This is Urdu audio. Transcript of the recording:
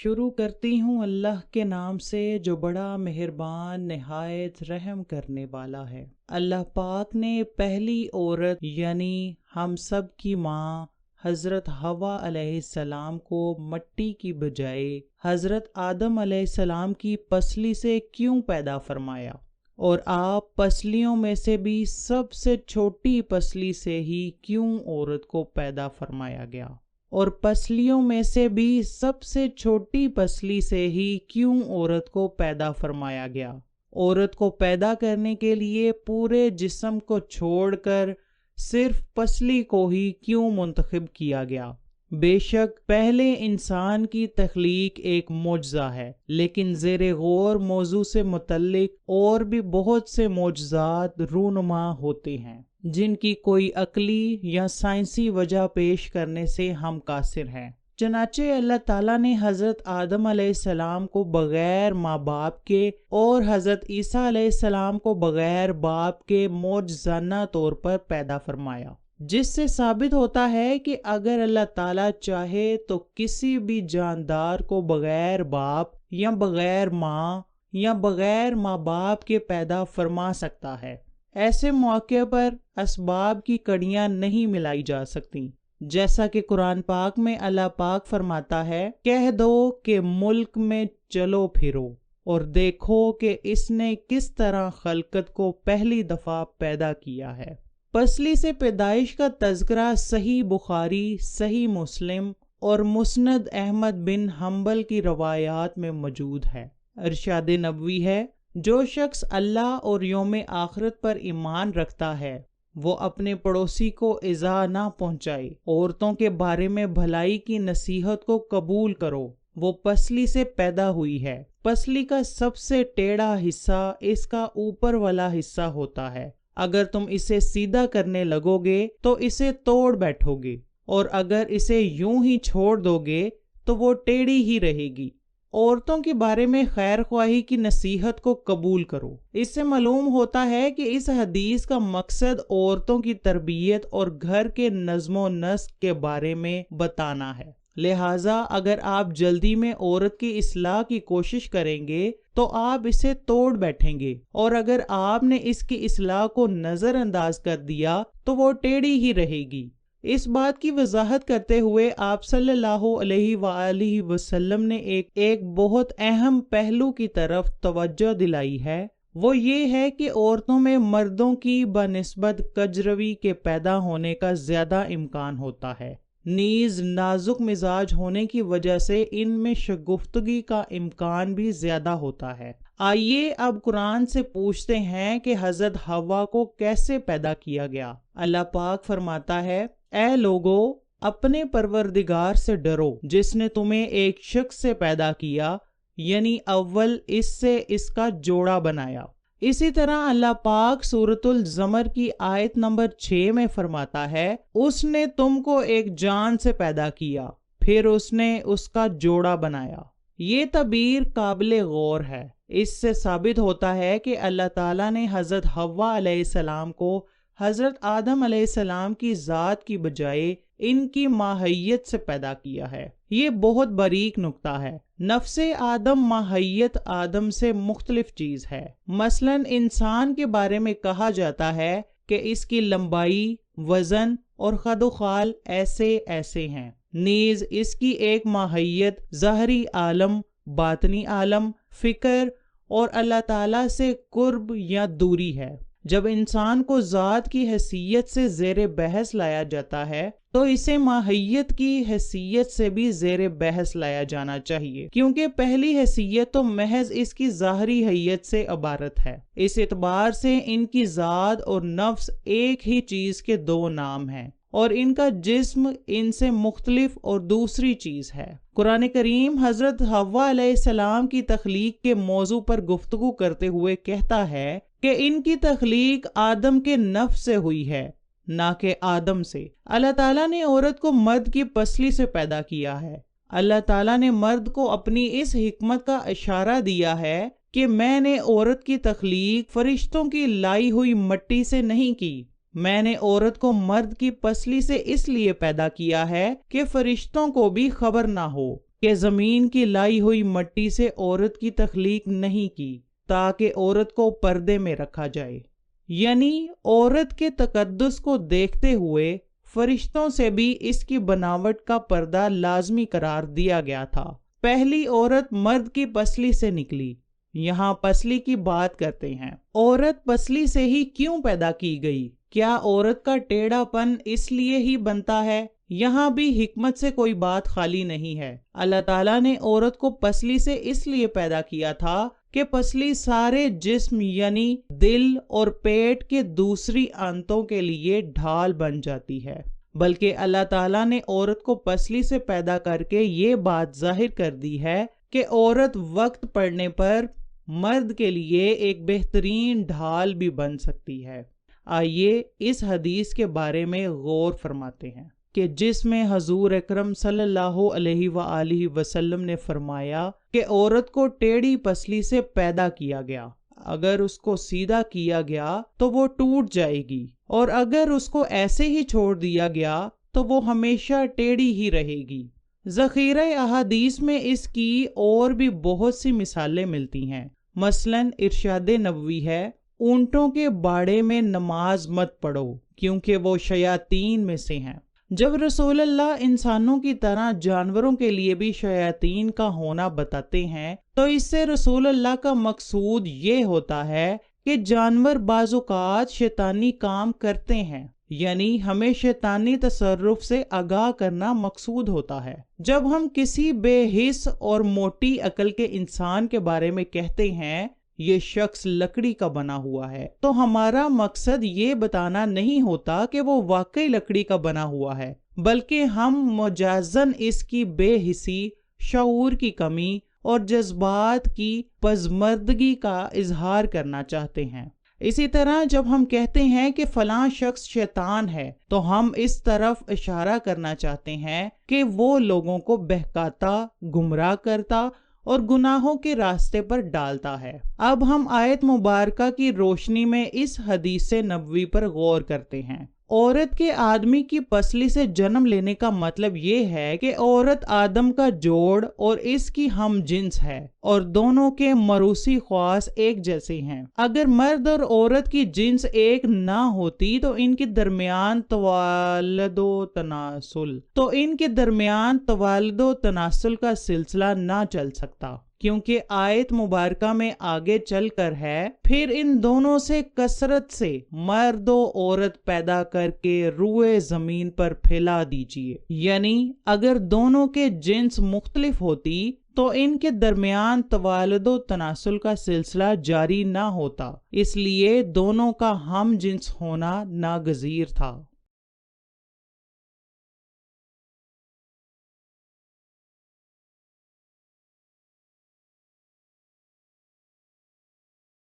شروع کرتی ہوں اللہ کے نام سے جو بڑا مہربان نہایت رحم کرنے والا ہے۔ اللہ پاک نے پہلی عورت یعنی ہم سب کی ماں حضرت حوا علیہ السلام کو مٹی کی بجائے حضرت آدم علیہ السلام کی پسلی سے کیوں پیدا فرمایا، اور آپ پسلیوں میں سے بھی سب سے چھوٹی پسلی سے ہی کیوں عورت کو پیدا فرمایا گیا، اور پسلیوں میں سے بھی سب سے چھوٹی پسلی سے ہی کیوں عورت کو پیدا فرمایا گیا۔ عورت کو پیدا کرنے کے لیے پورے جسم کو چھوڑ کر صرف پسلی کو ہی کیوں منتخب کیا گیا؟ بے شک پہلے انسان کی تخلیق ایک معجزہ ہے، لیکن زیر غور موضوع سے متعلق اور بھی بہت سے معجزات رونما ہوتے ہیں جن کی کوئی عقلی یا سائنسی وجہ پیش کرنے سے ہم قاصر ہیں۔ چنانچہ اللہ تعالیٰ نے حضرت آدم علیہ السلام کو بغیر ماں باپ کے اور حضرت عیسیٰ علیہ السلام کو بغیر باپ کے معجزانہ طور پر پیدا فرمایا، جس سے ثابت ہوتا ہے کہ اگر اللہ تعالیٰ چاہے تو کسی بھی جاندار کو بغیر باپ یا بغیر ماں یا بغیر ماں باپ کے پیدا فرما سکتا ہے۔ ایسے موقع پر اسباب کی کڑیاں نہیں ملائی جا سکتی، جیسا کہ قرآن پاک میں اللہ پاک فرماتا ہے، کہہ دو کہ ملک میں چلو پھرو اور دیکھو کہ اس نے کس طرح خلقت کو پہلی دفعہ پیدا کیا ہے۔ پسلی سے پیدائش کا تذکرہ صحیح بخاری، صحیح مسلم اور مسند احمد بن حنبل کی روایات میں موجود ہے۔ ارشاد نبوی ہے، جو شخص اللہ اور یوم آخرت پر ایمان رکھتا ہے وہ اپنے پڑوسی کو ایذا نہ پہنچائے، عورتوں کے بارے میں بھلائی کی نصیحت کو قبول کرو، وہ پسلی سے پیدا ہوئی ہے، پسلی کا سب سے ٹیڑھا حصہ اس کا اوپر والا حصہ ہوتا ہے، اگر تم اسے سیدھا کرنے لگو گے تو اسے توڑ بیٹھو گے، اور اگر اسے یوں ہی چھوڑ دو گے تو وہ ٹیڑھی ہی رہے گی۔ عورتوں کے بارے میں خیر خواہی کی نصیحت کو قبول کرو۔ اس سے معلوم ہوتا ہے کہ اس حدیث کا مقصد عورتوں کی تربیت اور گھر کے نظم و نسق کے بارے میں بتانا ہے، لہٰذا اگر آپ جلدی میں عورت کی اصلاح کی کوشش کریں گے تو آپ اسے توڑ بیٹھیں گے، اور اگر آپ نے اس کی اصلاح کو نظر انداز کر دیا تو وہ ٹیڑھی ہی رہے گی۔ اس بات کی وضاحت کرتے ہوئے آپ صلی اللہ علیہ وآلہ وسلم نے ایک بہت اہم پہلو کی طرف توجہ دلائی ہے، وہ یہ ہے کہ عورتوں میں مردوں کی بنسبت کجروی کے پیدا ہونے کا زیادہ امکان ہوتا ہے، نیز نازک مزاج ہونے کی وجہ سے ان میں شگفتگی کا امکان بھی زیادہ ہوتا ہے۔ آئیے اب قرآن سے پوچھتے ہیں کہ حضرت حوا کو کیسے پیدا کیا گیا۔ اللہ پاک فرماتا ہے، اے لوگو اپنے پروردگار سے ڈرو جس نے تمہیں ایک شخص سے پیدا کیا، یعنی اول اس سے اس کا جوڑا بنایا۔ اسی طرح اللہ پاک سورۃ الزمر کی آیت نمبر 6 میں فرماتا ہے، اس نے تم کو ایک جان سے پیدا کیا، پھر اس نے اس کا جوڑا بنایا۔ یہ تعبیر قابل غور ہے۔ اس سے ثابت ہوتا ہے کہ اللہ تعالیٰ نے حضرت حوا علیہ السلام کو حضرت آدم علیہ السلام کی ذات کی بجائے ان کی ماہیت سے پیدا کیا ہے۔ یہ بہت باریک نکتہ ہے۔ نفس آدم ماہیت آدم سے مختلف چیز ہے۔ مثلا انسان کے بارے میں کہا جاتا ہے کہ اس کی لمبائی، وزن اور قد و خال ایسے ایسے ہیں، نیز اس کی ایک ماہیت ظاہری عالم، باطنی عالم، فکر اور اللہ تعالیٰ سے قرب یا دوری ہے۔ جب انسان کو ذات کی حیثیت سے زیر بحث لایا جاتا ہے تو اسے ماہیت کی حیثیت سے بھی زیر بحث لایا جانا چاہیے، کیونکہ پہلی حیثیت تو محض اس کی ظاہری حیت سے عبارت ہے۔ اس اعتبار سے ان کی ذات اور نفس ایک ہی چیز کے دو نام ہیں، اور ان کا جسم ان سے مختلف اور دوسری چیز ہے۔ قرآن کریم حضرت حوا علیہ السلام کی تخلیق کے موضوع پر گفتگو کرتے ہوئے کہتا ہے کہ ان کی تخلیق آدم کے نفس سے ہوئی ہے، نہ کہ آدم سے۔ اللہ تعالیٰ نے عورت کو مرد کی پسلی سے پیدا کیا ہے۔ اللہ تعالیٰ نے مرد کو اپنی اس حکمت کا اشارہ دیا ہے کہ میں نے عورت کی تخلیق فرشتوں کی لائی ہوئی مٹی سے نہیں کی، میں نے عورت کو مرد کی پسلی سے اس لیے پیدا کیا ہے کہ فرشتوں کو بھی خبر نہ ہو، کہ زمین کی لائی ہوئی مٹی سے عورت کی تخلیق نہیں کی تاکہ عورت کو پردے میں رکھا جائے، یعنی عورت کے تقدس کو دیکھتے ہوئے فرشتوں سے بھی اس کی بناوٹ کا پردہ لازمی قرار دیا گیا تھا۔ پہلی عورت مرد کی پسلی سے نکلی۔ یہاں پسلی کی بات کرتے ہیں۔ عورت پسلی سے ہی کیوں پیدا کی گئی؟ کیا عورت کا ٹیڑھا پن اس لیے ہی بنتا ہے؟ یہاں بھی حکمت سے کوئی بات خالی نہیں ہے۔ اللہ تعالیٰ نے عورت کو پسلی سے اس لیے پیدا کیا تھا کہ پسلی سارے جسم یعنی دل اور پیٹ کے دوسری آنتوں کے لیے ڈھال بن جاتی ہے، بلکہ اللہ تعالیٰ نے عورت کو پسلی سے پیدا کر کے یہ بات ظاہر کر دی ہے کہ عورت وقت پڑنے پر مرد کے لیے ایک بہترین ڈھال بھی بن سکتی ہے۔ آئیے اس حدیث کے بارے میں غور فرماتے ہیں کہ جس میں حضور اکرم صلی اللہ علیہ وآلہ وسلم نے فرمایا کہ عورت کو ٹیڑھی پسلی سے پیدا کیا گیا، اگر اس کو سیدھا کیا گیا تو وہ ٹوٹ جائے گی، اور اگر اس کو ایسے ہی چھوڑ دیا گیا تو وہ ہمیشہ ٹیڑھی ہی رہے گی۔ ذخیرہ احادیث میں اس کی اور بھی بہت سی مثالیں ملتی ہیں۔ مثلاً ارشاد نبوی ہے، اونٹوں کے باڑے میں نماز مت پڑھو کیونکہ وہ شیاطین میں سے ہیں۔ جب رسول اللہ انسانوں کی طرح جانوروں کے لیے بھی شیاطین کا ہونا بتاتے ہیں تو اس سے رسول اللہ کا مقصود یہ ہوتا ہے کہ جانور بعض اوقات شیطانی کام کرتے ہیں، یعنی ہمیں شیطانی تصرف سے آگاہ کرنا مقصود ہوتا ہے۔ جب ہم کسی بے حس اور موٹی عقل کے انسان کے بارے میں کہتے ہیں یہ شخص لکڑی کا بنا ہوا ہے، تو ہمارا مقصد یہ بتانا نہیں ہوتا کہ وہ واقعی لکڑی کا بنا ہوا ہے، بلکہ ہم مجازن اس کی بے حسی، شعور کی کمی اور جذبات کی پزمردگی کا اظہار کرنا چاہتے ہیں۔ اسی طرح جب ہم کہتے ہیں کہ فلاں شخص شیطان ہے تو ہم اس طرف اشارہ کرنا چاہتے ہیں کہ وہ لوگوں کو بہکاتا، گمراہ کرتا اور گناہوں کے راستے پر ڈالتا ہے۔ اب ہم آیت مبارکہ کی روشنی میں اس حدیث نبوی پر غور کرتے ہیں۔ عورت کے آدمی کی پسلی سے جنم لینے کا مطلب یہ ہے کہ عورت آدم کا جوڑ اور اس کی ہم جنس ہے اور دونوں کے موروثی خواص ایک جیسے ہیں۔ اگر مرد اور عورت کی جنس ایک نہ ہوتی تو ان کے درمیان توالد و تناسل کا سلسلہ نہ چل سکتا، کیونکہ آیت مبارکہ میں آگے چل کر ہے، پھر ان دونوں سے کثرت سے مرد و عورت پیدا کر کے روئے زمین پر پھیلا دیجئے، یعنی اگر دونوں کے جنس مختلف ہوتی تو ان کے درمیان توالد و تناسل کا سلسلہ جاری نہ ہوتا، اس لیے دونوں کا ہم جنس ہونا ناگزیر تھا۔